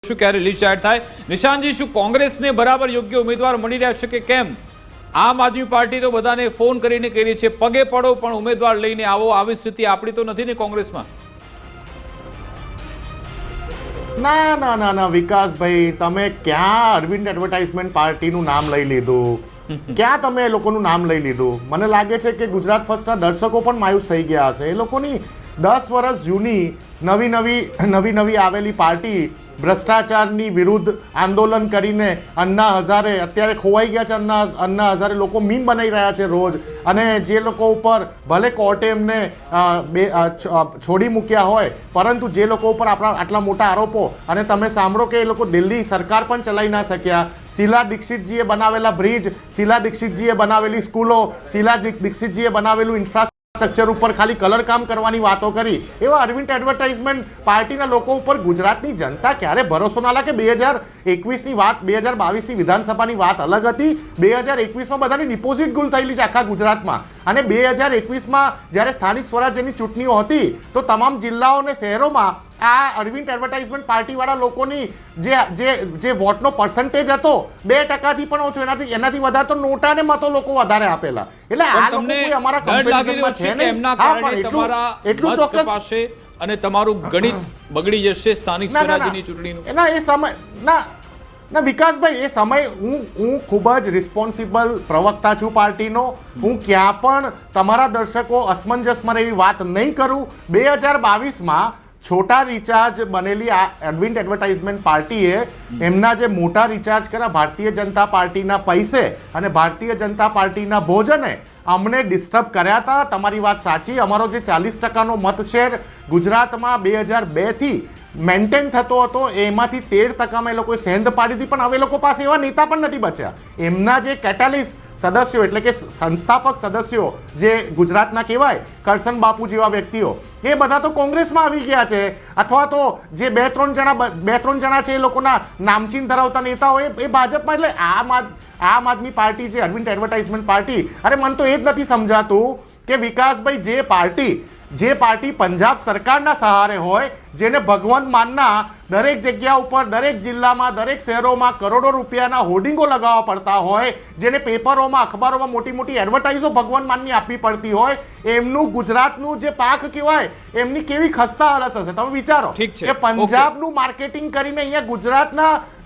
ક્યારે lead charge થાય. નિશાંતજી, શું કોંગ્રેસને બરાબર યોગ્ય ઉમેદવાર મળી રહ્યા છે કે કેમ? આમ આદમી પાર્ટી તો બધાને ફોન કરીને કહી છે પગે પડો પણ ઉમેદવાર લઈને આવો. આવી સ્થિતિ આપણી તો નથી ને કોંગ્રેસમાં? ના ના ના ના વિકાસભાઈ, તમે ક્યાં અરવિંદ એડવર્ટાઇઝમેન્ટ પાર્ટીનું નામ લઈ લીધું? ક્યાં તમે એ લોકોનું નામ લઈ લીધું? મને લાગે છે કે ગુજરાત ફર્સ્ટના દર્શકો પણ માયુસ થઈ ગયા હશે. એ લોકોની 10 વર્ષ જૂની નવી આવેલી પાર્ટી ભ્રષ્ટાચારની વિરુદ્ધ આંદોલન કરીને અન્ના હઝારે અત્યારે ખોવાઈ ગયા છે. અન્ના હઝારે લોકો મીમ બનાવી રહ્યા છે રોજ, અને જે લોકો ઉપર ભલે કોર્ટે એમને છોડી મૂક્યા હોય, પરંતુ જે લોકો ઉપર આટલા મોટા આરોપો, અને તમે સાંભળો કે એ લોકો દિલ્હી સરકાર પણ ચલાવી ના શક્યા. શીલા દીક્ષિતજીએ બનાવેલા બ્રિજ, શીલા દીક્ષિતજીએ બનાવેલી સ્કૂલો, શીલા દીક્ષિતજીએ બનાવેલું ઇન્ફ્રાસ્ટ્રક્ચર ઉપર ખાલી કલર કામ કરવાની વાતો કરી. એવા અરવિંદ એડવર્ટાઇઝમેન્ટ પાર્ટીના લોકો ઉપર ગુજરાતની જનતા ક્યારે ભરોસો ના લાગે? 2021ની વાત, 2022ની વિધાનસભાની વાત અલગ હતી. 2021માં બધાની ડિપોઝિટ ગુલ થયેલી છે આખા ગુજરાતમાં, અને 2021માં જ્યારે સ્થાનિક સ્વરાજ્યની ચૂંટણીઓ હતી તો તમામ જિલ્લાઓ અને શહેરોમાં આ અરવિંદ એડવર્ટાઇઝમેન્ટ પાર્ટીવાળા લોકોની જે વોટનો પર્સન્ટેજ હતો 2%થી પણ ઓછો, એનાથી વધારે તો નોટા ને મતો લોકો વધારે આપેલા. એટલે આ લોકો કોઈ અમારા કમ્પેરિઝનમાં છે નહીં. એમના કારણે તમારા એટલું ચોક્કસ પાસે અને તમારું ગણિત બગડી જશે સ્થાનિક સ્વરાજ્યની ચૂંટણીનું. ના એ સમય ના વિકાસભાઈ, એ સમય હું ખૂબ જ રિસ્પોન્સિબલ પ્રવક્તા છું પાર્ટીનો. હું ક્યાં પણ તમારા દર્શકો અસમંજસમાં એવી વાત નહીં કરું. 2022માં છોટા રિચાર્જ બનેલી આ અરવિંદ એડવર્ટાઇઝમેન્ટ પાર્ટીએ એમના જે મોટા રિચાર્જ કર્યા ભારતીય જનતા પાર્ટીના પૈસે અને ભારતીય જનતા પાર્ટીના ભોજને અમને ડિસ્ટર્બ કર્યા હતા. તમારી વાત સાચી. અમારો જે 40%નો મત શેર ગુજરાતમાં 2002થી મેન્ટેન થતો હતો, એમાંથી 13%માં એ લોકોએ સેંધ પાડી હતી. પણ હવે લોકો પાસે એવા નેતા પણ નથી બચ્યા. એમના જે કેટલિસ્ટ સદસ્યો એટલે કે સંસ્થાપક સદસ્યો જે ગુજરાતના કહેવાય, કરશન બાપુ જેવા વ્યક્તિઓ, એ બધા તો કોંગ્રેસમાં આવી ગયા છે, અથવા તો જે બે ત્રણ જણા છે એ લોકોના નામચીન ધરાવતા નેતાઓ એ ભાજપમાં. એટલે આમ આદમી પાર્ટી જે અરવિંદ એડવર્ટાઇઝમેન્ટ પાર્ટી, અરે મને તો એ જ નથી સમજાતું કે વિકાસભાઈ, જે પાર્ટી પંજાબ સરકારના સહારે હોય, જેને ભગવંત માનના દરેક જગ્યા ઉપર, દરેક જિલ્લામાં, દરેક શહેરોમાં કરોડો રૂપિયાના હોર્ડિંગો લગાવવા પડતા હોય, જેને પેપરોમાં, અખબારોમાં મોટી મોટી એડવર્ટાઇઝો ભગવંત માનની આપવી પડતી હોય, એમનું ગુજરાતનું જે પાક કહેવાય, એમની કેવી ખસ્તા હાલત હશે. તમે વિચારો કે પંજાબનું માર્કેટિંગ કરીને અહીંયા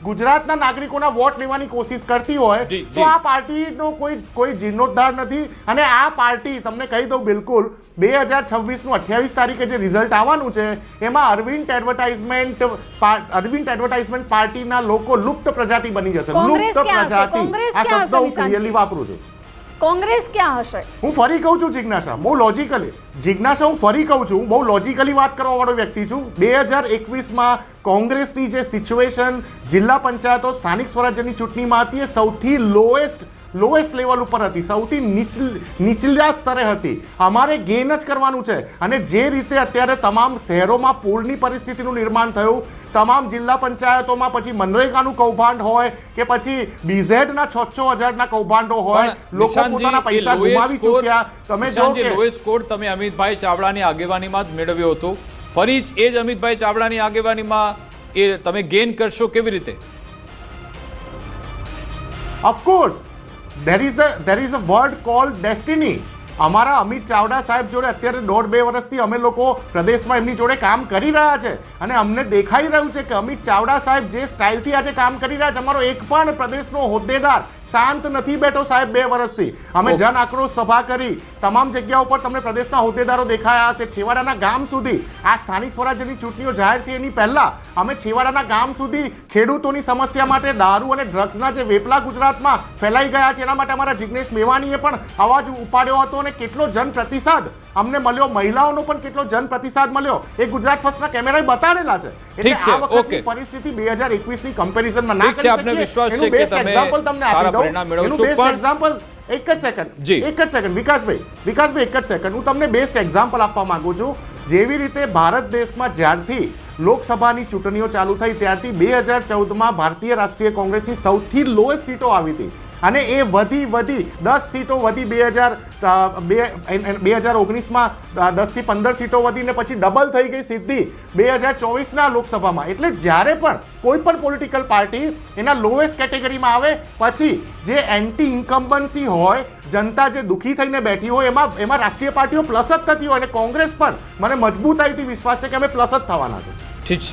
ગુજરાતના નાગરિકોના વોટ લેવાની કોશિશ કરતી હોય, તો આ પાર્ટીનો કોઈ જીર્ણોદ્ધાર નથી. અને આ પાર્ટી, તમને કહી દઉં બિલકુલ, 2026નું 28 તારીખે જે રિઝલ્ટ આવવાનું છે એમાં અરવિંદ એડવર્ટાઇઝમેન્ટ પાર્ટીના લોકો લુપ્ત પ્રજાતિ બની જશે. લુપ્ત પ્રજાતિ, આ શબ્દ હું ક્લિયરલી વાપરું છું. કોંગ્રેસ ક્યાં હશે? હું ફરી કહું છું જિજ્ઞાસા, બહુ લોજિકલી હું ફરી કહું છું, બહુ લોજિકલી વાત કરવા વાળો વ્યક્તિ છું. 2021માં કોંગ્રેસની જે સિચ્યુએશન જિલ્લા પંચાયતો, સ્થાનિક સ્વરાજ્યની ચૂંટણીમાં હતી, એ સૌથી લોએસ્ટ લેવલ ઉપર હતી, સૌથી નીચલા સ્તરે હતી. અમારે ગેઇન જ કરવાનું છે. અને જે રીતે અત્યારે તમામ શહેરોમાં પૂરની પરિસ્થિતિનું નિર્માણ થયું, તમામ જિલ્લા પંચાયતોમાં પછી મનરેગાનું કૌભાંડ હોય કે પછી બીઝેડના 6,000ના કૌભાંડો હોય, લોકો પોતાના પૈસા ગુમાવી ચૂક્યા. તમે જો કે લોએસ્ટ સ્કોર તમે અમિતભાઈ ચાવડાની આગેવાનીમાં જ મેળવ્યો હતો. ફરી જ એ જ અમિતભાઈ ચાવડાની આગેવાનીમાં એ તમે ગેઇન કરશો કેવી રીતે? Of course there is a word called destiny. અમારા અમિત ચાવડા સાહેબ જોડે અત્યારે 1.5-2 વર્ષથી અમે લોકો પ્રદેશમાં એમની જોડે કામ કરી રહ્યા છે, અને અમને દેખાઈ રહ્યું છે કે અમિત ચાવડા સાહેબ જે સ્ટાઇલથી આજે કામ કરી રહ્યા છે, અમારો એક પણ પ્રદેશનો હોદ્દેદાર શાંત નથી બેઠો સાહેબ 2 વર્ષથી. અમે જન આક્રોશ સભા કરી, તમામ જગ્યાઓ પર તમને પ્રદેશના હોદ્દેદારો દેખાયા હશે, છેવાડાના ગામ સુધી. આ સ્થાનિક સ્વરાજ્યની ચૂંટણીઓ જાહેર થઈ એની પહેલા અમે છેવાડાના ગામ સુધી ખેડૂતોની સમસ્યા માટે, દારૂ અને ડ્રગ્સના જે વેપલા ગુજરાતમાં ફેલાઈ ગયા છે, એના માટે અમારા જિગ્નેશ મેવાણીએ પણ અવાજ ઉપાડ્યો હતો, અને કેટલો જન પ્રતિસાદ અમને મળ્યો, મહિલાઓનો પણ કેટલો જન પ્રતિસાદ મળ્યો, એ ગુજરાત ફર્સ્ટના કેમેરાએ બતાડેલા છે. એટલે આ વખતની પરિસ્થિતિ 2021ની કમ્પેરિઝનમાં ના કરી શકીએ. એનું બેસ્ટ એક્ઝામ્પલ તમને આપી દઉં. એનું બેસ્ટ એક્ઝામ્પલ એક જ સેકન્ડ વિકાસભાઈ, એક જ સેકન્ડ, હું તમને બેસ્ટ એક્ઝામ્પલ આપવા માંગુ છું. જેવી રીતે ભારત દેશમાં જ્યારથી લોકસભાની ચૂંટણીઓ ચાલુ થઈ ત્યારથી 2014માં ભારતીય રાષ્ટ્રીય કોંગ્રેસની સૌથી લોએસ્ટ સીટો આવી હતી, અને એ વધી 10 સીટો વધી 2019માં 10 થી 15 સીટો વધીને પછી ડબલ થઈ ગઈ સીધી 2024ના લોકસભામાં. એટલે જ્યારે પણ કોઈ પણ પોલિટિકલ પાર્ટી એના લોએસ્ટ કેટેગરીમાં આવે પછી જે એન્ટી ઇન્કમ્બન્સી હોય, જનતા જે દુઃખી થઈને બેઠી હોય, એમાં રાષ્ટ્રીય પાર્ટીઓ પ્લસ જ થતી હોય. અને કોંગ્રેસ પણ મને મજબૂતાઈથી વિશ્વાસ છે કે અમે પ્લસ જ થવાના છે. ઠીક છે.